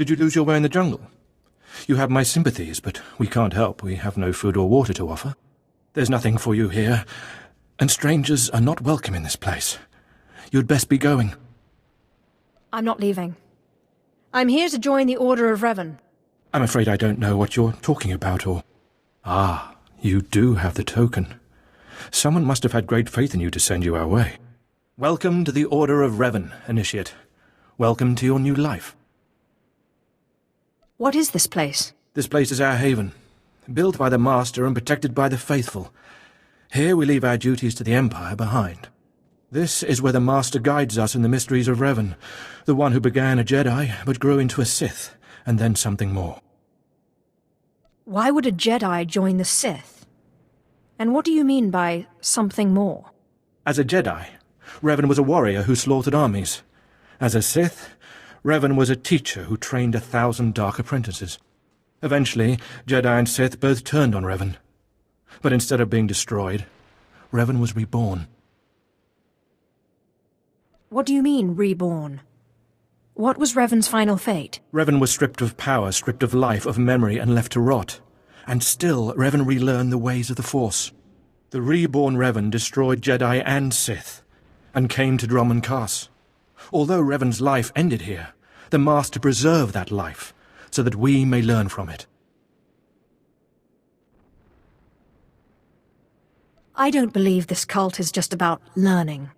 Did you lose your way in the jungle? You have my sympathies, but we can't help. We have no food or water to offer. There's nothing for you here, and strangers are not welcome in this place. You'd best be going. I'm not leaving. I'm here to join the Order of Revan. I'm afraid I don't know what you're talking about, or... Ah, you do have the token. Someone must have had great faith in you to send you our way. Welcome to the Order of Revan, Initiate. Welcome to your new life. What is this place? This place is our haven, built by the Master and protected by the faithful. Here we leave our duties to the Empire behind. This is where the Master guides us in the mysteries of Revan, the one who began a Jedi but grew into a Sith, and then something more. Why would a Jedi join the Sith? And what do you mean by something more? As a Jedi, Revan was a warrior who slaughtered armies. As a Sith, Revan was a teacher who trained 1,000 dark apprentices. Eventually, Jedi and Sith both turned on Revan. But instead of being destroyed, Revan was reborn. What do you mean, reborn? What was Revan's final fate? Revan was stripped of power, stripped of life, of memory, and left to rot. And still, Revan relearned the ways of the Force. The reborn Revan destroyed Jedi and Sith, and came to Dromund Kaas. Although Revan's life ended here, the Master preserved that life, so that we may learn from it. I don't believe this cult is just about learning.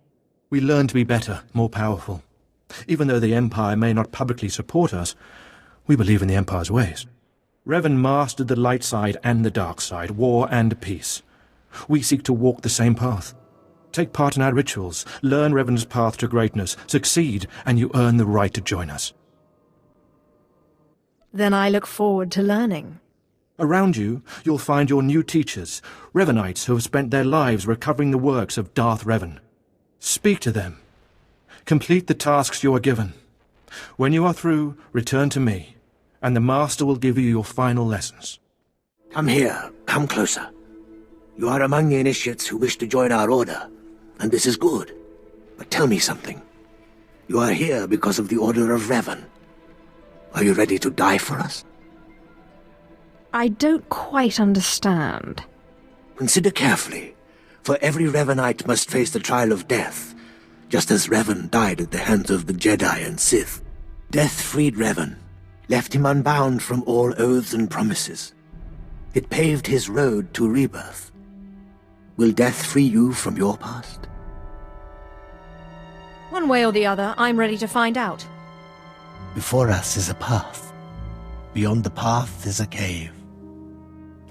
We learn to be better, more powerful. Even though the Empire may not publicly support us, we believe in the Empire's ways. Revan mastered the light side and the dark side, war and peace. We seek to walk the same path. Take part in our rituals, learn Revan's path to greatness, succeed, and you earn the right to join us. Then I look forward to learning. Around you, you'll find your new teachers, Revanites who have spent their lives recovering the works of Darth Revan. Speak to them. Complete the tasks you are given. When you are through, return to me, and the Master will give you your final lessons. Come here. Come closer. You are among the initiates who wish to join our order, and this is good. But tell me something. You are here because of the Order of Revan. Are you ready to die for us? I don't quite understand. Consider carefully, for every Revanite must face the trial of death, just as Revan died at the hands of the Jedi and Sith. Death freed Revan, left him unbound from all oaths and promises. It paved his road to rebirth. Will death free you from your past? One way or the other, I'm ready to find out. Before us is a path. Beyond the path is a cave.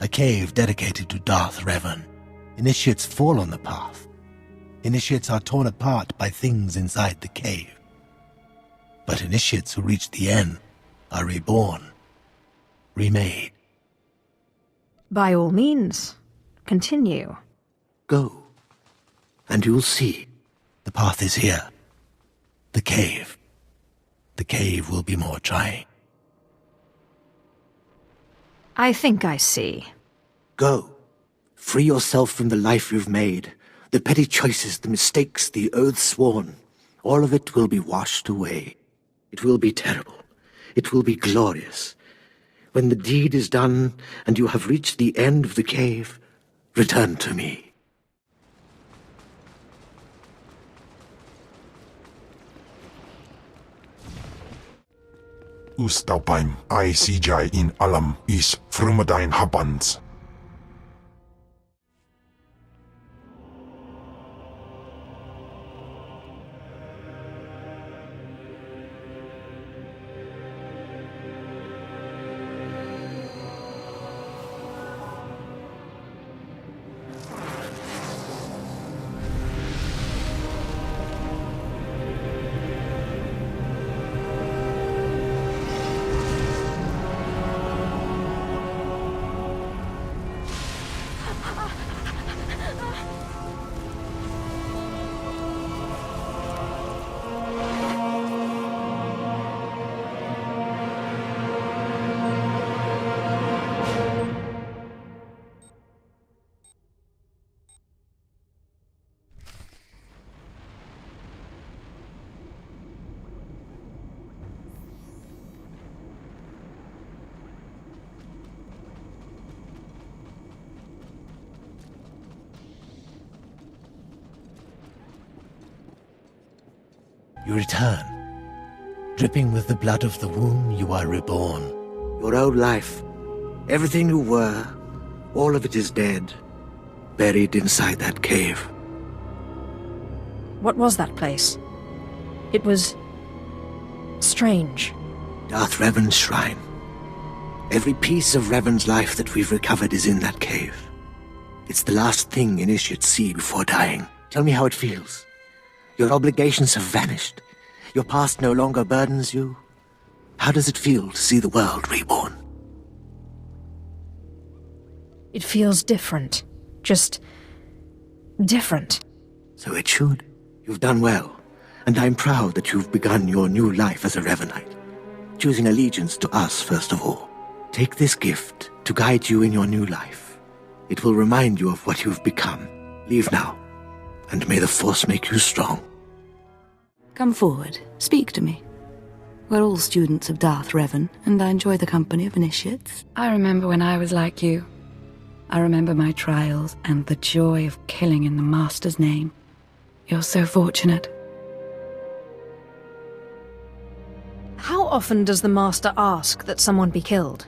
A cave dedicated to Darth Revan. Initiates fall on the path. Initiates are torn apart by things inside the cave. But initiates who reach the end are reborn, remade. By all means, continue. Go, and you'll see. The path is here. The cave. The cave will be more trying. I think I see. Go. Free yourself from the life you've made. The petty choices, the mistakes, the oaths sworn. All of it will be washed away. It will be terrible. It will be glorious. When the deed is done, and you have reached the end of the cave, return to me. Ustaupaim ICJ in alam is Frumadine Habans. You return. Dripping with the blood of the womb, you are reborn. Your old life, everything you were, all of it is dead, buried inside that cave. What was that place? It was... strange. Darth Revan's shrine. Every piece of Revan's life that we've recovered is in that cave. It's the last thing initiates see before dying. Tell me how it feels. Your obligations have vanished. Your past no longer burdens you. How does it feel to see the world reborn? It feels different. Just... different. So it should. You've done well, and I'm proud that you've begun your new life as a Revanite, choosing allegiance to us first of all. Take this gift to guide you in your new life. It will remind you of what you've become. Leave now, and may the Force make you strong. Come forward. Speak to me. We're all students of Darth Revan, and I enjoy the company of initiates. I remember when I was like you. I remember my trials and the joy of killing in the Master's name. You're so fortunate. How often does the Master ask that someone be killed?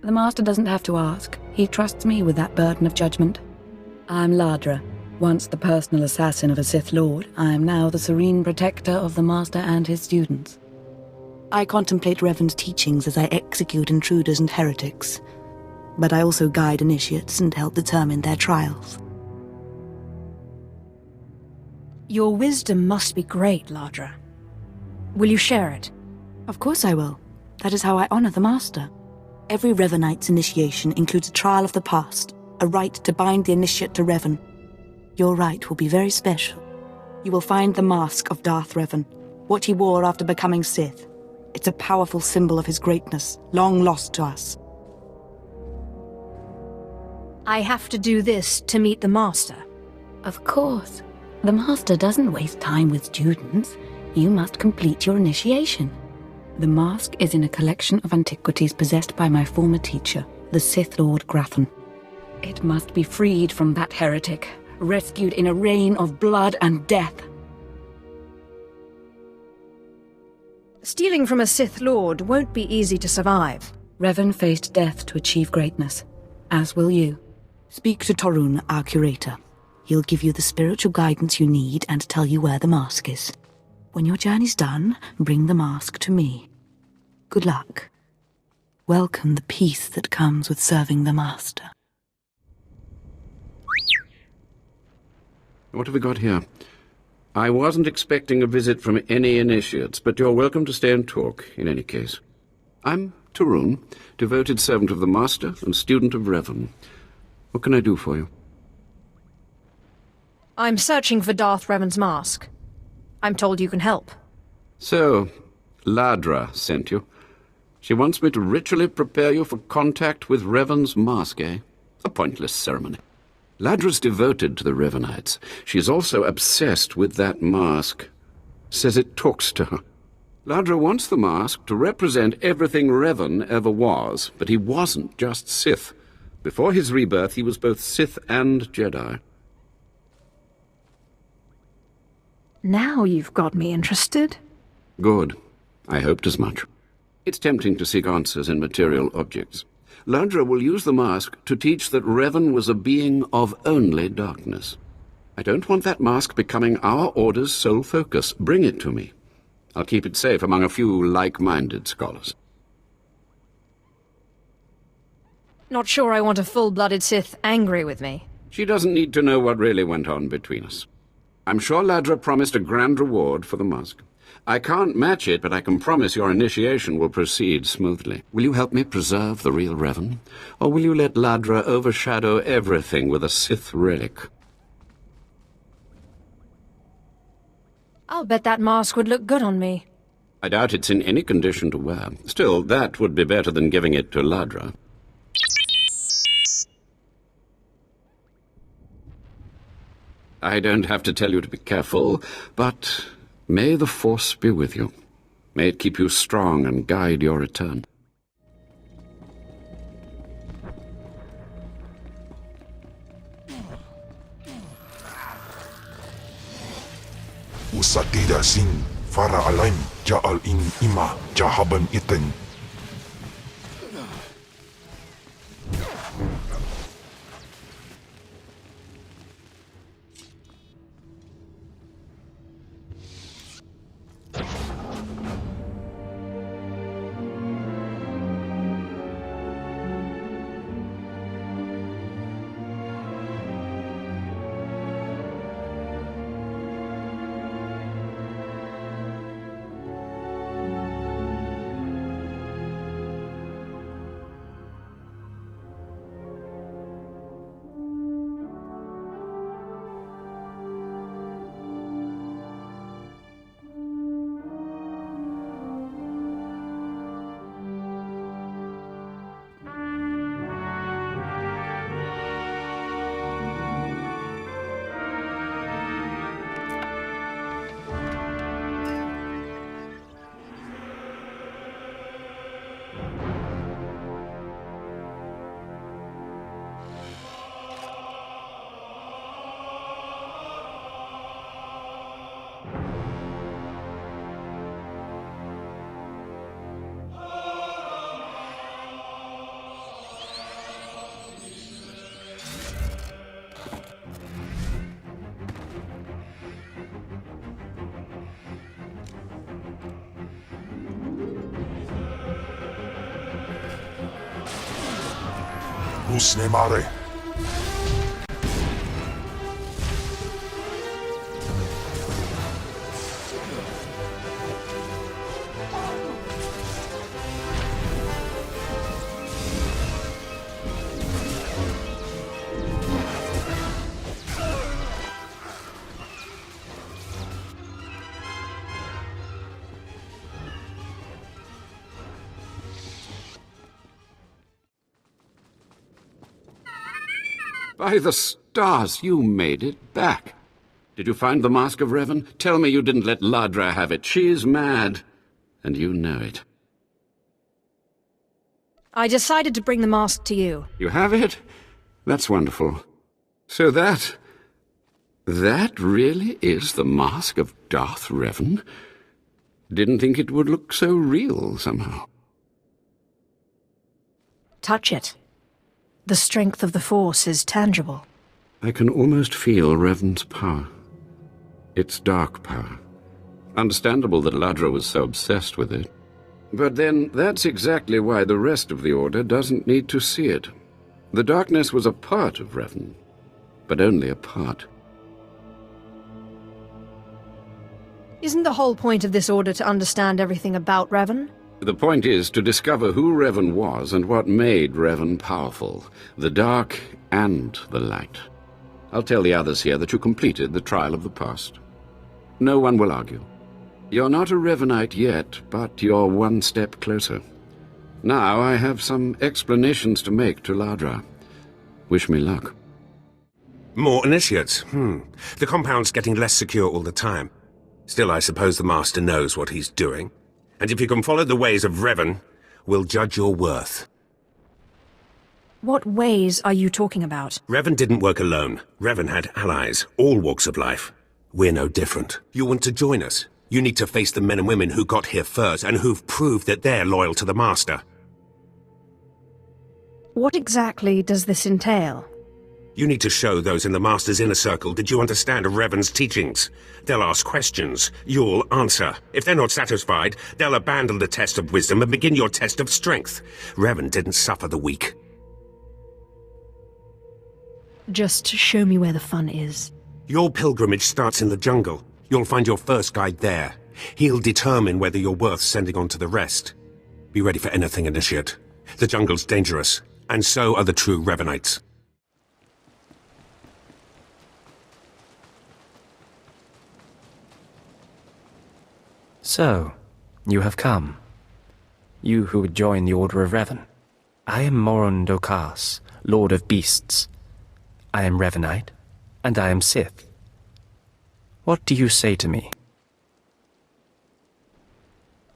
The Master doesn't have to ask. He trusts me with that burden of judgment. I'm Ladra. Once the personal assassin of a Sith Lord, I am now the serene protector of the Master and his students. I contemplate Revan's teachings as I execute intruders and heretics, but I also guide initiates and help determine their trials. Your wisdom must be great, Ladra. Will you share it? Of course I will. That is how I honor the Master. Every Revanite's initiation includes a trial of the past, a rite to bind the initiate to Revan. Your rite will be very special. You will find the mask of Darth Revan, what he wore after becoming Sith. It's a powerful symbol of his greatness, long lost to us. I have to do this to meet the Master. Of course. The Master doesn't waste time with students. You must complete your initiation. The mask is in a collection of antiquities possessed by my former teacher, the Sith Lord Grathan. It must be freed from that heretic, rescued in a rain of blood and death. Stealing from a Sith Lord won't be easy to survive. Revan faced death to achieve greatness, as will you. Speak to Tarun, our curator. He'll give you the spiritual guidance you need and tell you where the mask is. When your journey's done, bring the mask to me. Good luck. Welcome the peace that comes with serving the Master. What have we got here? I wasn't expecting a visit from any initiates, but you're welcome to stay and talk, in any case. I'm Tarun, devoted servant of the Master and student of Revan. What can I do for you? I'm searching for Darth Revan's mask. I'm told you can help. So, Ladra sent you. She wants me to ritually prepare you for contact with Revan's mask, eh? A pointless ceremony. Ladra's devoted to the Revanites. She's also obsessed with that mask. Says it talks to her. Ladra wants the mask to represent everything Revan ever was, but he wasn't just Sith. Before his rebirth, he was both Sith and Jedi. Now you've got me interested. Good. I hoped as much. It's tempting to seek answers in material objects. Ladra will use the mask to teach that Revan was a being of only darkness. I don't want that mask becoming our Order's sole focus. Bring it to me. I'll keep it safe among a few like-minded scholars. Not sure I want a full-blooded Sith angry with me. She doesn't need to know what really went on between us. I'm sure Ladra promised a grand reward for the mask. I can't match it, but I can promise your initiation will proceed smoothly. Will you help me preserve the real Revan? Or will you let Ladra overshadow everything with a Sith relic? I'll bet that mask would look good on me. I doubt it's in any condition to wear. Still, that would be better than giving it to Ladra. I don't have to tell you to be careful, but may the Force be with you. May it keep you strong and guide your return. Usatira sin Fara alain ja'al in ima jahaban iten. Usne mare. By the stars, you made it back. Did you find the Mask of Revan? Tell me you didn't let Ladra have it. She's mad, and you know it. I decided to bring the mask to you. You have it? That's wonderful. So that really is the Mask of Darth Revan? Didn't think it would look so real, somehow. Touch it. The strength of the Force is tangible. I can almost feel Revan's power. It's dark power. Understandable that Ladra was so obsessed with it. But then, that's exactly why the rest of the Order doesn't need to see it. The darkness was a part of Revan, but only a part. Isn't the whole point of this order to understand everything about Revan? The point is to discover who Revan was and what made Revan powerful. The dark and the light. I'll tell the others here that you completed the trial of the past. No one will argue. You're not a Revanite yet, but you're one step closer. Now I have some explanations to make to Ladra. Wish me luck. More initiates. The compound's getting less secure all the time. Still, I suppose the Master knows what he's doing. And if you can follow the ways of Revan, we'll judge your worth. What ways are you talking about? Revan didn't work alone. Revan had allies, all walks of life. We're no different. You want to join us? You need to face the men and women who got here first and who've proved that they're loyal to the Master. What exactly does this entail? You need to show those in the Master's inner circle that you understand Revan's teachings. They'll ask questions. You'll answer. If they're not satisfied, they'll abandon the test of wisdom and begin your test of strength. Revan didn't suffer the weak. Just show me where the fun is. Your pilgrimage starts in the jungle. You'll find your first guide there. He'll determine whether you're worth sending on to the rest. Be ready for anything, Initiate. The jungle's dangerous, and so are the true Revanites. So, you have come. You who would join the Order of Revan. I am Kaas, Lord of Beasts. I am Revanite, and I am Sith. What do you say to me?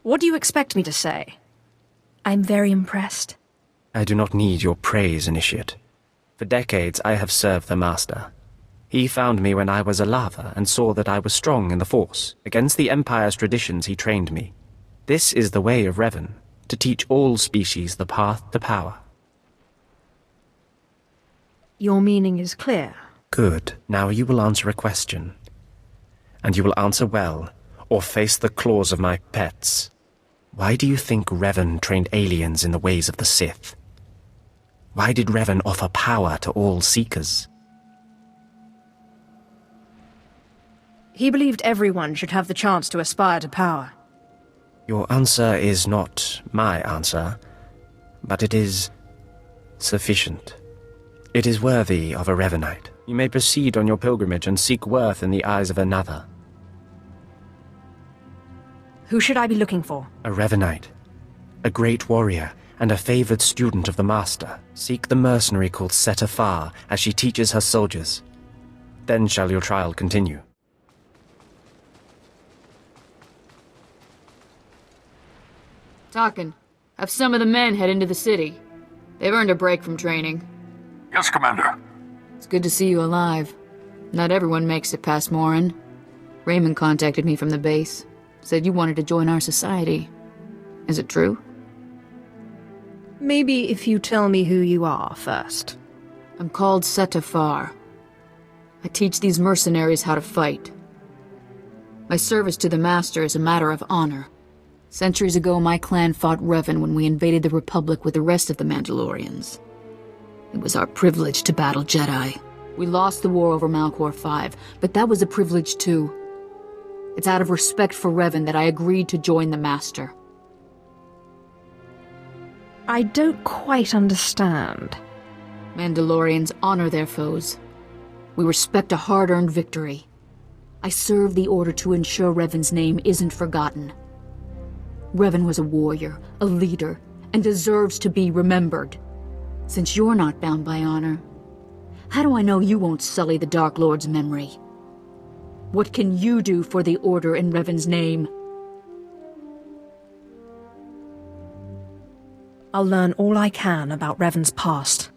What do you expect me to say? I'm very impressed. I do not need your praise, Initiate. For decades I have served the Master. He found me when I was a lava and saw that I was strong in the Force. Against the Empire's traditions he trained me. This is the way of Revan, to teach all species the path to power. Your meaning is clear. Good. Now you will answer a question. And you will answer well, or face the claws of my pets. Why do you think Revan trained aliens in the ways of the Sith? Why did Revan offer power to all Seekers? He believed everyone should have the chance to aspire to power. Your answer is not my answer, but it is sufficient. It is worthy of a Revanite. You may proceed on your pilgrimage and seek worth in the eyes of another. Who should I be looking for? A Revanite, a great warrior, and a favored student of the Master. Seek the mercenary called Settofar as she teaches her soldiers. Then shall your trial continue. Tarkin, have some of the men head into the city. They've earned a break from training. Yes, Commander. It's good to see you alive. Not everyone makes it past Morin. Raymond contacted me from the base. Said you wanted to join our society. Is it true? Maybe if you tell me who you are first. I'm called Settofar. I teach these mercenaries how to fight. My service to the Master is a matter of honor. Centuries ago, my clan fought Revan when we invaded the Republic with the rest of the Mandalorians. It was our privilege to battle Jedi. We lost the war over Malchor 5, but that was a privilege too. It's out of respect for Revan that I agreed to join the Master. I don't quite understand. Mandalorians honor their foes. We respect a hard-earned victory. I serve the Order to ensure Revan's name isn't forgotten. Revan was a warrior, a leader, and deserves to be remembered. Since you're not bound by honor, how do I know you won't sully the Dark Lord's memory? What can you do for the Order in Revan's name? I'll learn all I can about Revan's past.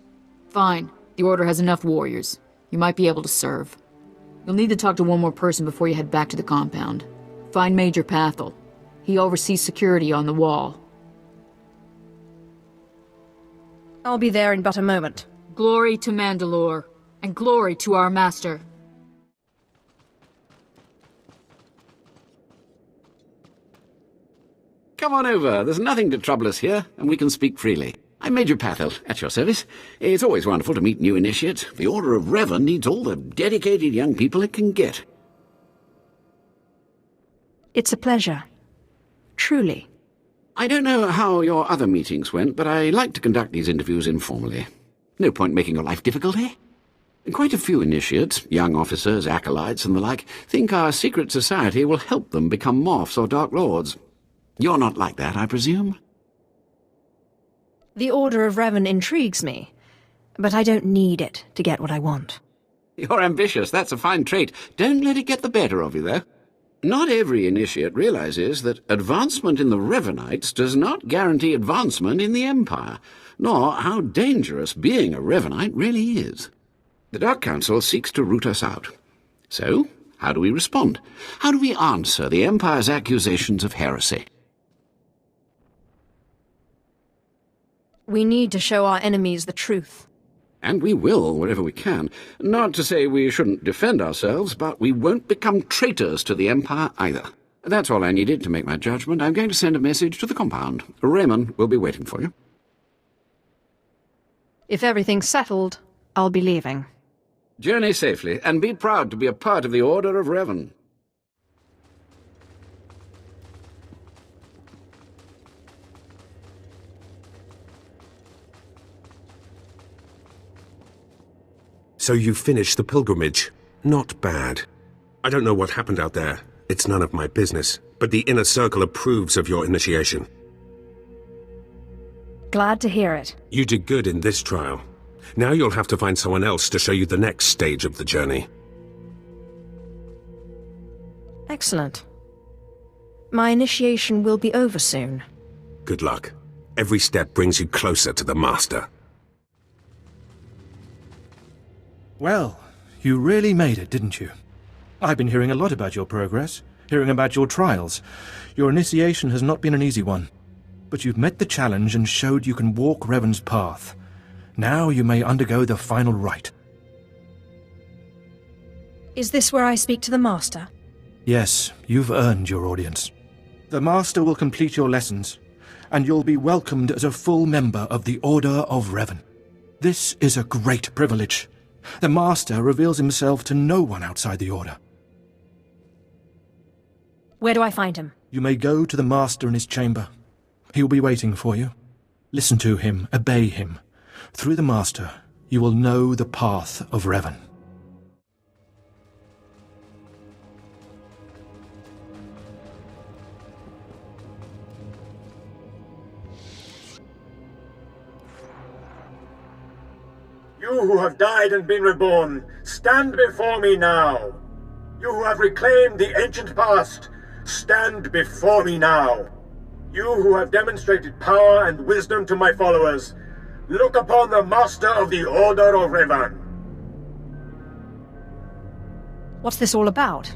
Fine. The Order has enough warriors. You might be able to serve. You'll need to talk to one more person before you head back to the compound. Find Major Pathel. He oversees security on the wall. I'll be there in but a moment. Glory to Mandalore, and glory to our Master. Come on over. There's nothing to trouble us here, and we can speak freely. I'm Major Pathel, at your service. It's always wonderful to meet new initiates. The Order of Revan needs all the dedicated young people it can get. It's a pleasure. Truly. I don't know how your other meetings went, but I like to conduct these interviews informally. No point making your life difficult, eh? Quite a few initiates, young officers, acolytes, and the like, think our secret society will help them become Morphs or Dark Lords. You're not like that, I presume? The Order of Revan intrigues me, but I don't need it to get what I want. You're ambitious. That's a fine trait. Don't let it get the better of you, though. Not every initiate realizes that advancement in the Revanites does not guarantee advancement in the Empire, nor how dangerous being a Revanite really is. The Dark Council seeks to root us out. So, how do we respond? How do we answer the Empire's accusations of heresy? We need to show our enemies the truth. And we will, wherever we can. Not to say we shouldn't defend ourselves, but we won't become traitors to the Empire either. That's all I needed to make my judgment. I'm going to send a message to the compound. Raymond will be waiting for you. If everything's settled, I'll be leaving. Journey safely, and be proud to be a part of the Order of Revan. So you finished the pilgrimage. Not bad. I don't know what happened out there. It's none of my business. But the Inner Circle approves of your initiation. Glad to hear it. You did good in this trial. Now you'll have to find someone else to show you the next stage of the journey. Excellent. My initiation will be over soon. Good luck. Every step brings you closer to the Master. Well, You really made it, didn't you? I've been hearing a lot about your progress, hearing about your trials. Your initiation has not been an easy one, but you've met the challenge and showed you can walk Revan's path. Now you may undergo the final rite. Is this where I speak to the Master? Yes, you've earned your audience. The Master will complete your lessons, and you'll be welcomed as a full member of the Order of Revan. This is a great privilege. The Master reveals himself to no one outside the Order. Where do I find him? You may go to the Master in his chamber. He will be waiting for you. Listen to him, obey him. Through the Master, you will know the path of Revan. You who have died and been reborn, stand before me now. You who have reclaimed the ancient past, stand before me now. You who have demonstrated power and wisdom to my followers, look upon the Master of the Order of Revan. What's this all about?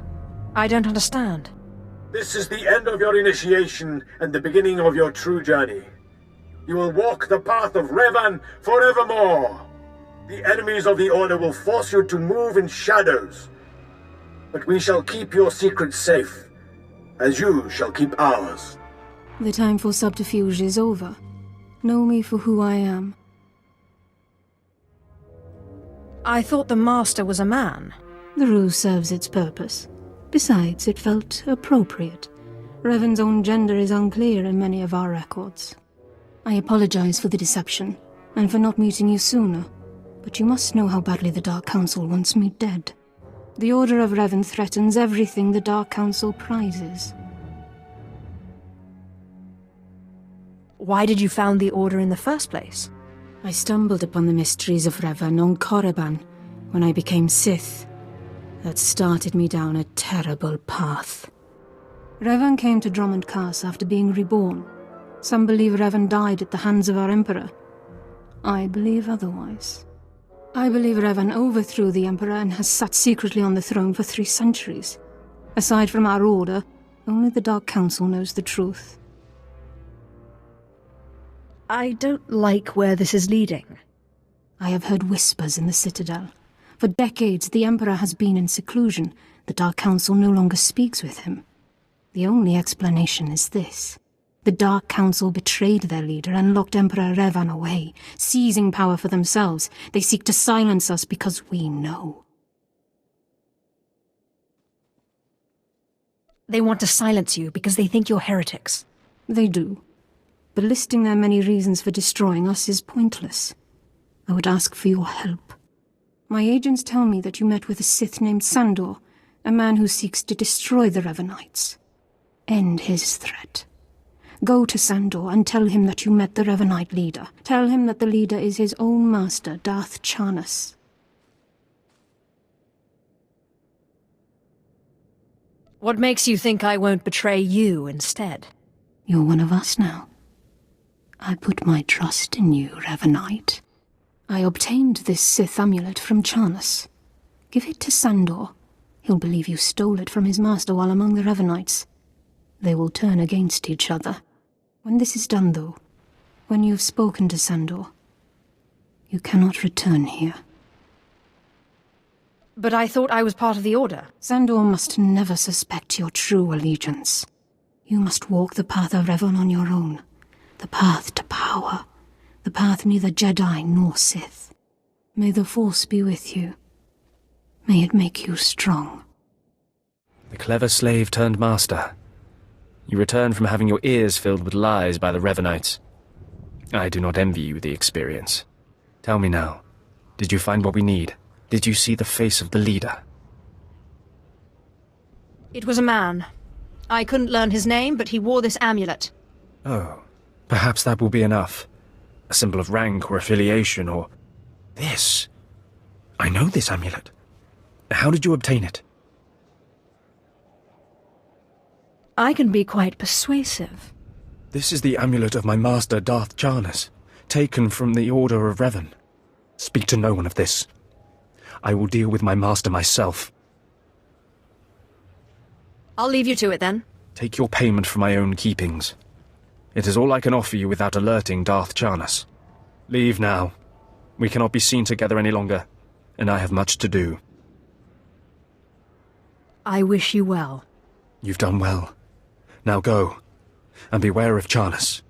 I don't understand. This is the end of your initiation and the beginning of your true journey. You will walk the path of Revan forevermore. The enemies of the Order will force you to move in shadows, but we shall keep your secrets safe, as you shall keep ours. The time for subterfuge is over. Know me for who I am. I thought the Master was a man. The ruse serves its purpose. Besides, it felt appropriate. Revan's own gender is unclear in many of our records. I apologize for the deception, and for not meeting you sooner. But you must know how badly the Dark Council wants me dead. The Order of Revan threatens everything the Dark Council prizes. Why did you found the Order in the first place? I stumbled upon the mysteries of Revan on Korriban when I became Sith. That started me down a terrible path. Revan came to Dromund Kaas after being reborn. Some believe Revan died at the hands of our Emperor. I believe otherwise. I believe Revan overthrew the Emperor and has sat secretly on the throne for 3 centuries. Aside from our Order, only the Dark Council knows the truth. I don't like where this is leading. I have heard whispers in the Citadel. For decades, the Emperor has been in seclusion. The Dark Council no longer speaks with him. The only explanation is this. The Dark Council betrayed their leader and locked Emperor Revan away, seizing power for themselves. They seek to silence us because we know. They want to silence you because they think you're heretics. They do. But listing their many reasons for destroying us is pointless. I would ask for your help. My agents tell me that you met with a Sith named Sandor, a man who seeks to destroy the Revanites. End his threat. Go to Sandor and tell him that you met the Revanite leader. Tell him that the leader is his own master, Darth Charnas. What makes you think I won't betray you instead? You're one of us now. I put my trust in you, Revanite. I obtained this Sith amulet from Charnas. Give it to Sandor. He'll believe you stole it from his master while among the Revanites. They will turn against each other. When this is done, though, when you've spoken to Sandor, you cannot return here. But I thought I was part of the Order. Sandor must never suspect your true allegiance. You must walk the path of Revan on your own. The path to power. The path neither Jedi nor Sith. May the Force be with you. May it make you strong. The clever slave turned master. You return from having your ears filled with lies by the Revanites. I do not envy you the experience. Tell me now, did you find what we need? Did you see the face of the leader? It was a man. I couldn't learn his name, but he wore this amulet. Oh, perhaps that will be enough. A symbol of rank or affiliation or... This. I know this amulet. How did you obtain it? I can be quite persuasive. This is the amulet of my master, Darth Charnas, taken from the Order of Revan. Speak to no one of this. I will deal with my master myself. I'll leave you to it then. Take your payment for my own keepings. It is all I can offer you without alerting Darth Charnas. Leave now. We cannot be seen together any longer, and I have much to do. I wish you well. You've done well. Now go, and beware of Charnas.